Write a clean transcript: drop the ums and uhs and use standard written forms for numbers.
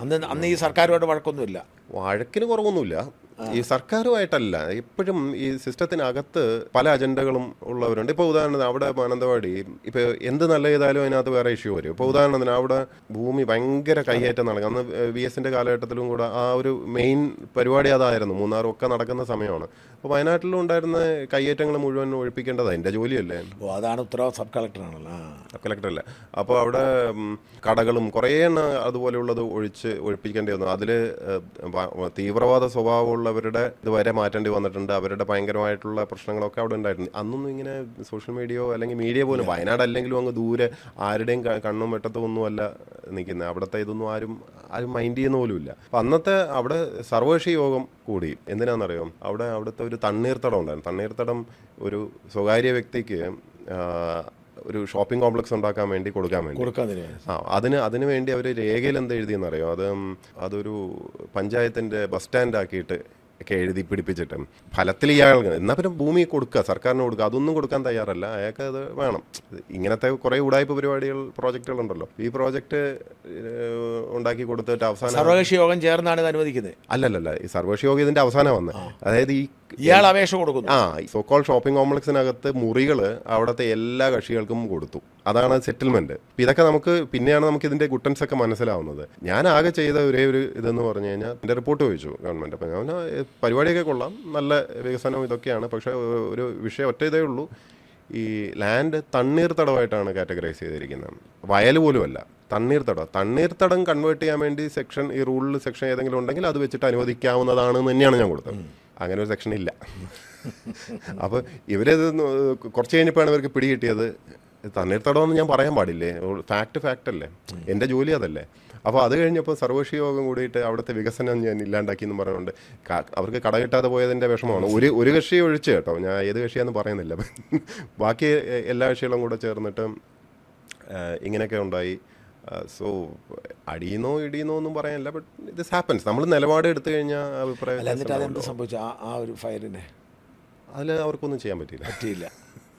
അന്ന് ഈ സർക്കാരുമായിട്ട് വഴക്കൊന്നുമില്ല. വഴക്കിന് കുറവൊന്നുമില്ല. ഈ സർക്കാരുമായിട്ടല്ല, എപ്പോഴും ഈ സിസ്റ്റത്തിനകത്ത് പല അജണ്ടകളും ഉള്ളവരുണ്ട്. ഇപ്പോൾ ഉദാഹരണത്തിന് അവിടെ മാനന്തവാടി ഇപ്പോൾ എന്ത് നല്ല ചെയ്താലും അതിനകത്ത് വേറെ ഇഷ്യൂ വരും. ഇപ്പോൾ ഉദാഹരണത്തിന് അവിടെ ഭൂമി ഭയങ്കര കയ്യേറ്റം നടക്കും. അന്ന് VS-ന്റെ കാലഘട്ടത്തിലും കൂടെ ആ ഒരു മെയിൻ പരിപാടി അതായിരുന്നു. മൂന്നാറും ഒക്കെ നടക്കുന്ന സമയമാണ്. അപ്പോൾ വയനാട്ടിലും ഉണ്ടായിരുന്ന കയ്യേറ്റങ്ങൾ മുഴുവൻ ഒഴിപ്പിക്കേണ്ടത് എൻ്റെ ജോലിയല്ലേ. അതാണ് ഉത്തരവാദിത്വം സബ് കളക്ടറാണല്ലോ. സബ് കളക്ടറല്ല. അപ്പോൾ അവിടെ കടകളും കുറേ എണ്ണം അതുപോലെയുള്ളത് ഒഴിപ്പിക്കേണ്ടി വന്നു. അതിൽ തീവ്രവാദ സ്വഭാവമുള്ളവരുടെ ഇതുവരെ മാറ്റേണ്ടി വന്നിട്ടുണ്ട്. അവരുടെ ഭയങ്കരമായിട്ടുള്ള പ്രശ്നങ്ങളൊക്കെ അവിടെ ഉണ്ടായിട്ടുണ്ട്. അന്നൊന്നും ഇങ്ങനെ സോഷ്യൽ മീഡിയയോ അല്ലെങ്കിൽ മീഡിയ പോലും, വയനാട് അല്ലെങ്കിലും അങ്ങ് ദൂരെ ആരുടെയും കണ്ണും വെട്ടത്തും ഒന്നുമല്ല നിൽക്കുന്നത്. അവിടുത്തെ ഇതൊന്നും ആരും മൈൻഡ് ചെയ്യുന്ന പോലും ഇല്ല. അപ്പം അന്നത്തെ അവിടെ സർവകക്ഷി യോഗം കൂടി. എന്തിനാണെന്നറിയോ, അവിടുത്തെ ഒരു തണ്ണീർത്തടം ഉണ്ടായിരുന്നു. തണ്ണീർത്തടം ഒരു സ്വകാര്യ വ്യക്തിക്ക് ഒരു ഷോപ്പിംഗ് കോംപ്ലക്സ് ഉണ്ടാക്കാൻ വേണ്ടി കൊടുക്കാൻ വേണ്ടി അതിന് വേണ്ടി അവർ രേഖയിൽ എന്ത് എഴുതിയെന്നറിയോ, അതൊരു പഞ്ചായത്തിൻ്റെ ബസ് സ്റ്റാൻഡ് ആക്കിയിട്ട് ഒക്കെ എഴുതി പിടിപ്പിച്ചിട്ട് ഫലത്തിൽ ഇയാൾ എന്നാൽ പിന്നെ ഭൂമി കൊടുക്കുക, സർക്കാരിന് കൊടുക്കുക, അതൊന്നും കൊടുക്കാൻ തയ്യാറല്ല. അയാൾക്ക് അത് വേണം. ഇങ്ങനത്തെ കുറേ ഉടായ്പ പ്രോജക്റ്റുകളുണ്ടല്ലോ. ഈ പ്രോജക്റ്റ് ഉണ്ടാക്കി കൊടുത്തിട്ട് അവസാനം സർവകക്ഷി യോഗം ചേർന്നാണ് ഇത് അനുവദിക്കുന്നത്. അല്ലല്ല, ഈ സർവകക്ഷി യോഗം ഇതിന്റെ അവസാനം വന്നത്. അതായത് ഇയാൾ അപേക്ഷ കൊടുക്കുന്നു. സോക്കോൾ ഷോപ്പിംഗ് കോംപ്ലക്സിനകത്ത് മുറികൾ അവിടുത്തെ എല്ലാ കക്ഷികൾക്കും കൊടുത്തു. അതാണ് സെറ്റിൽമെന്റ്. ഇതൊക്കെ പിന്നെയാണ് നമുക്ക് ഇതിന്റെ ഗുട്ടൻസ് ഒക്കെ മനസ്സിലാവുന്നത്. ഞാൻ ആകെ ചെയ്ത ഒരേ ഒരു ഇതെന്ന് പറഞ്ഞു കഴിഞ്ഞാൽ എൻ്റെ റിപ്പോർട്ട് ചോദിച്ചു ഗവൺമെന്റ്. അപ്പം ഞാൻ പരിപാടിയൊക്കെ കൊള്ളാം, നല്ല വികസനം ഇതൊക്കെയാണ്. പക്ഷേ ഒരു വിഷയം ഒറ്റ ഇതേ ഉള്ളൂ, ഈ ലാൻഡ് തണ്ണീർത്തടമായിട്ടാണ് കാറ്റഗറൈസ് ചെയ്തിരിക്കുന്നത്. വയൽ പോലുമല്ല, തണ്ണീർത്തടം കൺവേർട്ട് ചെയ്യാൻ വേണ്ടി സെക്ഷൻ, ഈ റൂളിൽ സെക്ഷൻ ഏതെങ്കിലും ഉണ്ടെങ്കിൽ അത് വെച്ചിട്ട് അനുവദിക്കാവുന്നതാണെന്ന് തന്നെയാണ് ഞാൻ കൊടുത്തത്. അങ്ങനെ ഒരു സെക്ഷൻ ഇല്ല. അപ്പോൾ ഇവരത് കുറച്ച് കഴിഞ്ഞപ്പോഴാണ് ഇവർക്ക് പിടികിട്ടിയത്. തണ്ണീർത്തടമെന്ന് ഞാൻ പറയാൻ പാടില്ലേ, ഫാക്റ്റ് അല്ലേ, എൻ്റെ ജോലി അതല്ലേ. അപ്പോൾ അത് കഴിഞ്ഞപ്പോൾ സർവകക്ഷി യോഗം കൂടിയിട്ട് അവിടുത്തെ വികസനം ഞാൻ ഇല്ലാണ്ടാക്കി എന്ന് പറഞ്ഞുകൊണ്ട് അവർക്ക് കട കിട്ടാതെ പോയതിൻ്റെ വിഷമമാണ്. ഒരു കക്ഷി ഒഴിച്ച് കേട്ടോ, ഞാൻ ഏത് കക്ഷിയാണെന്ന് പറയുന്നില്ല. ബാക്കി എല്ലാ കക്ഷികളും കൂടെ ചേർന്നിട്ട് ഇങ്ങനെയൊക്കെ ഉണ്ടായി. സോ അടിയുന്നോ ഇടിയുന്നോ ഒന്നും പറയാനില്ല, ബട്ട് ദിസ് ഹാപ്പൻസ്. നമ്മൾ നിലപാട് എടുത്തു കഴിഞ്ഞാൽ അഭിപ്രായം സംഭവിച്ചു ആ ഒരു ഫയറിനെ അതിൽ അവർക്കൊന്നും ചെയ്യാൻ പറ്റിയില്ല.